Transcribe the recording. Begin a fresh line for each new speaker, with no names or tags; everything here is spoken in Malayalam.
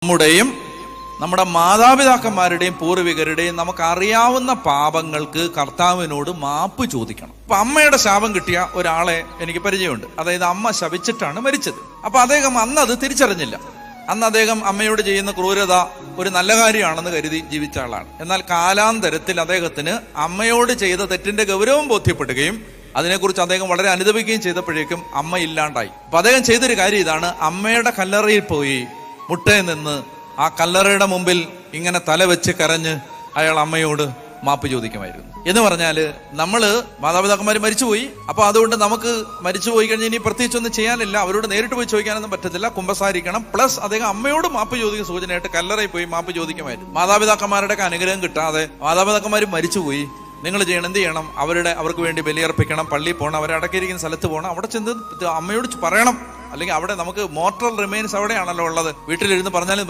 നമ്മുടെയും നമ്മുടെ മാതാപിതാക്കന്മാരുടെയും പൂർവികരുടെയും നമുക്ക് അറിയാവുന്ന പാപങ്ങൾക്ക് കർത്താവിനോട് മാപ്പ് ചോദിക്കണം. അപ്പൊ അമ്മയുടെ ശാപം കിട്ടിയ ഒരാളെ എനിക്ക് പരിചയമുണ്ട്. അതായത് അമ്മ ശപിച്ചിട്ടാണ് മരിച്ചത്. അപ്പൊ അദ്ദേഹം അന്ന് അത് തിരിച്ചറിഞ്ഞില്ല. അന്ന് അദ്ദേഹം അമ്മയോട് ചെയ്യുന്ന ക്രൂരത ഒരു നല്ല കാര്യമാണെന്ന് കരുതി ജീവിച്ച ആളാണ്. എന്നാൽ കാലാന്തരത്തിൽ അദ്ദേഹത്തിന് അമ്മയോട് ചെയ്ത തെറ്റിന്റെ ഗൗരവം ബോധ്യപ്പെടുകയും അതിനെക്കുറിച്ച് അദ്ദേഹം വളരെ അനുദപിക്കുകയും ചെയ്തപ്പോഴേക്കും അമ്മ ഇല്ലാണ്ടായി. അപ്പൊ അദ്ദേഹം ചെയ്തൊരു കാര്യം ഇതാണ്: അമ്മയുടെ കല്ലറയിൽ പോയി മുട്ടയിൽ നിന്ന് ആ കല്ലറയുടെ മുമ്പിൽ ഇങ്ങനെ തല വെച്ച് കരഞ്ഞ് അയാൾ അമ്മയോട് മാപ്പ് ചോദിക്കുമായിരുന്നു. എന്ന് പറഞ്ഞാല് നമ്മള് മാതാപിതാക്കന്മാർ മരിച്ചുപോയി, അപ്പൊ അതുകൊണ്ട് നമുക്ക് മരിച്ചുപോയി കഴിഞ്ഞാൽ ഇനി പ്രത്യേകിച്ചൊന്നും ചെയ്യാനില്ല, അവരോട് നേരിട്ട് പോയി ചോദിക്കാനൊന്നും പറ്റത്തില്ല, കുമ്പസാരിക്കണം. പ്ലസ് അദ്ദേഹം അമ്മയോട് മാപ്പ് ചോദിക്കുന്ന സൂചനയായിട്ട് കല്ലറയിൽ പോയി മാപ്പ് ചോദിക്കുമായിരുന്നു. മാതാപിതാക്കന്മാരുടെ അനുഗ്രഹം കിട്ടാതെ മാതാപിതാക്കന്മാർ മരിച്ചുപോയി, നിങ്ങൾ ചെയ്യണം, എന്ത് ചെയ്യണം? അവർക്ക് വേണ്ടി ബലിയർപ്പിക്കണം, പള്ളിയിൽ പോകണം, അവരെ അടക്കിയിരിക്കുന്ന സ്ഥലത്ത് പോകണം, അവിടെ ചെന്ന് അമ്മയോട് പറയണം. അല്ലെങ്കിൽ അവിടെ നമുക്ക് മോർട്ടൽ റിമൈൻസ് അവിടെയാണല്ലോ ഉള്ളത്. വീട്ടിലിരുന്ന് പറഞ്ഞാലും